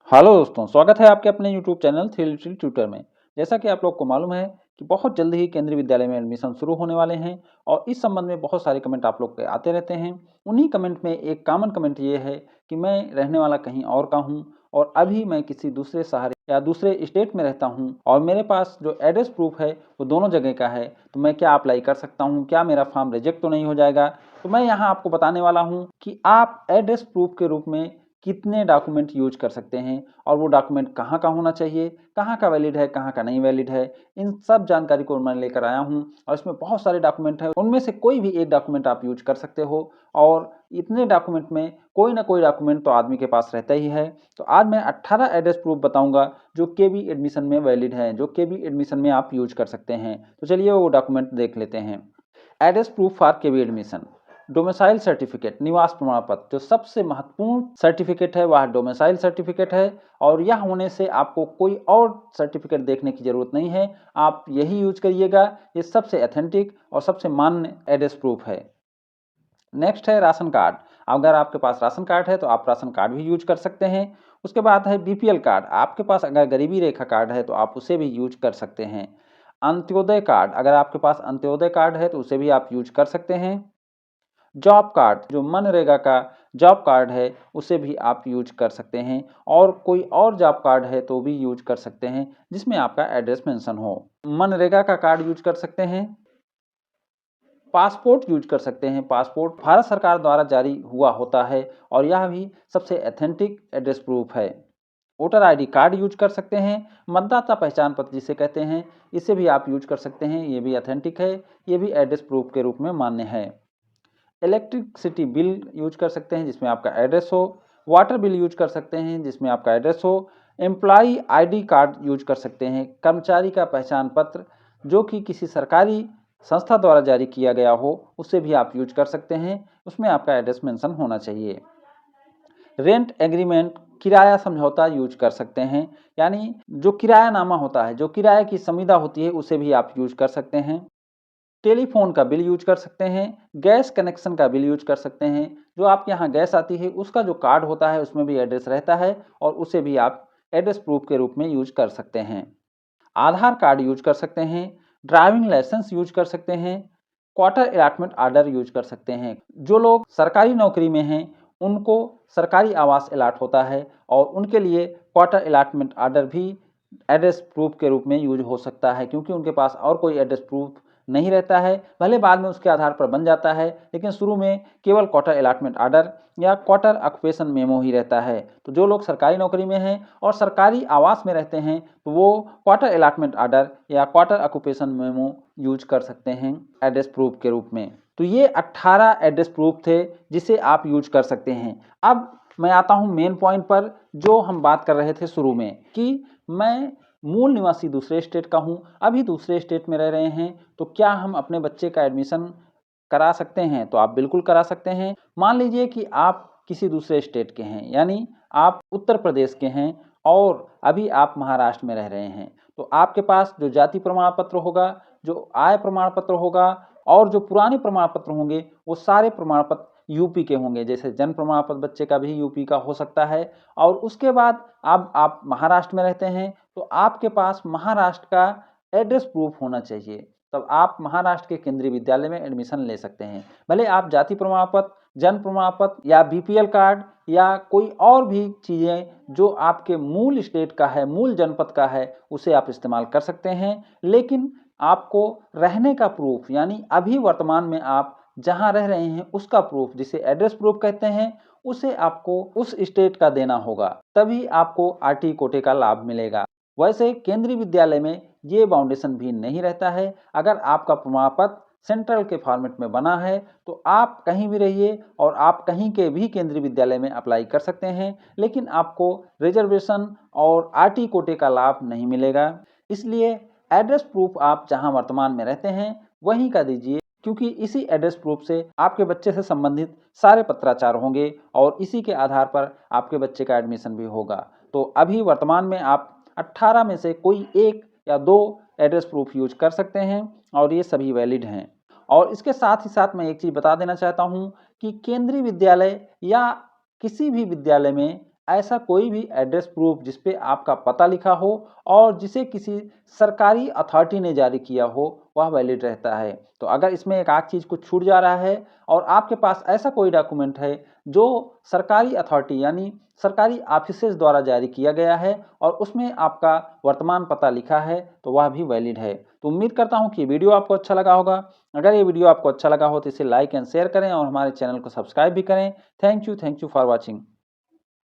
Hello दोस्तों, स्वागत है आपके अपने YouTube channel three little tutor में। जैसा कि आप लोग को मालूम है कि बहुत जल्द ही केंद्रीय विद्यालय में एडमिशन शुरू होने वाले हैं और इस संबंध में बहुत सारे कमेंट आप लोग के आते रहते हैं। उन्हीं कमेंट में एक कॉमन कमेंट ये है कि मैं रहने वाला कहीं और का हूँ और अभी मैं किसी दूसरे शहर या दूसरे स्टेट में रहता हूँ और मेरे पास जो एड्रेस प्रूफ है वो दोनों जगह का है, तो मैं क्या अप्लाई कर सकता हूँ? क्या मेरा फॉर्म रिजेक्ट तो नहीं हो जाएगा? तो मैं यहाँ आपको बताने वाला हूँ कि आप एड्रेस प्रूफ के रूप में कितने डॉक्यूमेंट यूज कर सकते हैं और वो डॉक्यूमेंट कहाँ का होना चाहिए, कहाँ का वैलिड है, कहाँ का नहीं वैलिड है। इन सब जानकारी को मैं लेकर आया हूँ और इसमें बहुत सारे डॉक्यूमेंट हैं, उनमें से कोई भी एक डॉक्यूमेंट आप यूज कर सकते हो और इतने डॉक्यूमेंट में कोई ना कोई डॉक्यूमेंट तो आदमी के पास रहता ही है। तो आज मैं 18 एड्रेस प्रूफ बताऊंगा जो केबी एडमिशन में वैलिड है, जो केबी एडमिशन में आप यूज कर सकते हैं। तो चलिए वो डॉक्यूमेंट देख लेते हैं। Address proof for KB admission. Domicile certificate, निवास प्रमाण पत्र, जो सबसे महत्वपूर्ण सर्टिफिकेट है वह डोमिसाइल सर्टिफिकेट है और यह होने से आपको कोई और सर्टिफिकेट देखने की जरूरत नहीं है, आप यही यूज करिएगा। ये सबसे ऑथेंटिक और सबसे मान्य एड्रेस प्रूफ है। नेक्स्ट है राशन कार्ड। अगर आपके पास राशन कार्ड है तो आप राशन कार्ड भी यूज कर सकते हैं। उसके बाद है बीपीएल कार्ड, आपके पास अगर गरीबी रेखा कार्ड है तो आप उसे भी यूज कर सकते हैं। अंत्योदय कार्ड, अगर आपके पास अंत्योदय कार्ड है तो उसे भी आप यूज कर सकते हैं। जॉब कार्ड, जो मनरेगा का जॉब कार्ड है उसे भी आप यूज कर सकते हैं और कोई और जॉब कार्ड है तो भी यूज कर सकते हैं जिसमें आपका एड्रेस मेंशन हो। मनरेगा का कार्ड यूज कर सकते हैं। पासपोर्ट यूज कर सकते हैं। पासपोर्ट भारत सरकार द्वारा जारी हुआ होता है और यह भी सबसे ऑथेंटिक एड्रेस प्रूफ है। वोटर आईडी कार्ड यूज कर सकते हैं। मतदाता पहचान पत्र जिसे कहते हैं, इसे भी आप यूज कर सकते हैं, ये भी ऑथेंटिक है, ये भी एड्रेस प्रूफ के रूप में मान्य है। इलेक्ट्रिसिटी बिल यूज कर सकते हैं जिसमें आपका एड्रेस हो। वाटर बिल यूज कर सकते हैं जिसमें आपका एड्रेस हो। एम्प्लॉई आईडी कार्ड यूज कर सकते हैं, कर्मचारी का पहचान पत्र जो कि किसी सरकारी संस्था द्वारा जारी किया गया हो उसे भी आप यूज कर सकते हैं, उसमें आपका एड्रेस मेंशन होना चाहिए। रेंट एग्रीमेंट, किराया समझौता यूज कर सकते हैं, यानी जो किरायानामा होता है, जो किराए की संविदा होती है उसे भी आप यूज कर सकते हैं। टेलीफोन का बिल यूज कर सकते हैं। गैस कनेक्शन का बिल यूज कर सकते हैं, जो आपके यहाँ गैस आती है उसका जो कार्ड होता है उसमें भी एड्रेस रहता है और उसे भी आप एड्रेस प्रूफ के रूप में यूज कर सकते हैं। आधार कार्ड यूज कर सकते हैं। ड्राइविंग लाइसेंस यूज कर सकते हैं। क्वार्टर अलॉटमेंट ऑर्डर यूज कर सकते हैं। जो लोग सरकारी नौकरी में हैं उनको सरकारी आवास अलॉट होता है और उनके लिए क्वार्टर अलॉटमेंट ऑर्डर भी एड्रेस प्रूफ के रूप में यूज हो सकता है, क्योंकि उनके पास और कोई एड्रेस प्रूफ नहीं रहता है। भले बाद में उसके आधार पर बन जाता है, लेकिन शुरू में केवल क्वार्टर अलॉटमेंट ऑर्डर या क्वार्टर ऑक्यूपेशन मेमो ही रहता है। तो जो लोग सरकारी नौकरी में हैं और सरकारी आवास में रहते हैं तो वो क्वार्टर अलॉटमेंट ऑर्डर या क्वार्टर ऑक्यूपेशन मेमो यूज कर सकते हैं एड्रेस प्रूफ के रूप में। तो ये 18 एड्रेस प्रूफ थे जिसे आप यूज कर सकते हैं। अब मैं आता हूँ मेन पॉइंट पर, जो हम बात कर रहे थे शुरू में कि मैं मूल निवासी दूसरे स्टेट का हूँ, अभी दूसरे स्टेट में रह रहे हैं, तो क्या हम अपने बच्चे का एडमिशन करा सकते हैं? तो आप बिल्कुल करा सकते हैं। मान लीजिए कि आप किसी दूसरे स्टेट के हैं, यानी आप उत्तर प्रदेश के हैं और अभी आप महाराष्ट्र में रह रहे हैं, तो आपके पास जो जाति प्रमाण पत्र होगा, जो आय प्रमाण पत्र होगा और जो पुराने प्रमाण पत्र होंगे वो सारे प्रमाण पत्र यूपी के होंगे। जैसे जन्म प्रमाण पत्र बच्चे का भी यूपी का हो सकता है। और उसके बाद अब आप महाराष्ट्र में रहते हैं तो आपके पास महाराष्ट्र का एड्रेस प्रूफ होना चाहिए, तब आप महाराष्ट्र के केंद्रीय विद्यालय में एडमिशन ले सकते हैं। भले आप जाति प्रमाण पत्र, जन्म प्रमाण पत्र या बीपीएल कार्ड या कोई और भी चीज़ें जो आपके मूल स्टेट का है, मूल जनपद का है, उसे आप इस्तेमाल कर सकते हैं, लेकिन आपको रहने का प्रूफ, यानी अभी वर्तमान में आप जहां रह रहे हैं उसका प्रूफ, जिसे एड्रेस प्रूफ कहते हैं, उसे आपको उस स्टेट का देना होगा, तभी आपको आरटी कोटे का लाभ मिलेगा। वैसे केंद्रीय विद्यालय में ये बाउंडेशन भी नहीं रहता है। अगर आपका प्रमाण पत्र सेंट्रल के फॉर्मेट में बना है तो आप कहीं भी रहिए और आप कहीं के भी केंद्रीय विद्यालय में अप्लाई कर सकते हैं, लेकिन आपको रिजर्वेशन और आरटी कोटे का लाभ नहीं मिलेगा। इसलिए एड्रेस प्रूफ आप जहां वर्तमान में रहते हैं वहीं का दीजिए, क्योंकि इसी एड्रेस प्रूफ से आपके बच्चे से संबंधित सारे पत्राचार होंगे और इसी के आधार पर आपके बच्चे का एडमिशन भी होगा। तो अभी वर्तमान में आप 18 में से कोई एक या दो एड्रेस प्रूफ यूज कर सकते हैं और ये सभी वैलिड हैं। और इसके साथ ही साथ मैं एक चीज़ बता देना चाहता हूँ कि केंद्रीय विद्यालय या किसी भी विद्यालय में ऐसा कोई भी एड्रेस प्रूफ जिस पे आपका पता लिखा हो और जिसे किसी सरकारी अथॉरिटी ने जारी किया हो, वह वैलिड रहता है। तो अगर इसमें एक आध चीज़ कुछ छूट जा रहा है और आपके पास ऐसा कोई डॉक्यूमेंट है जो सरकारी अथॉरिटी यानी सरकारी ऑफिसेज द्वारा जारी किया गया है और उसमें आपका वर्तमान पता लिखा है, तो वह भी वैलिड है। तो उम्मीद करता हूँ कि वीडियो आपको अच्छा लगा होगा। अगर ये वीडियो आपको अच्छा लगा हो तो इसे लाइक एंड शेयर करें और हमारे चैनल को सब्सक्राइब भी करें। Thank you for watching.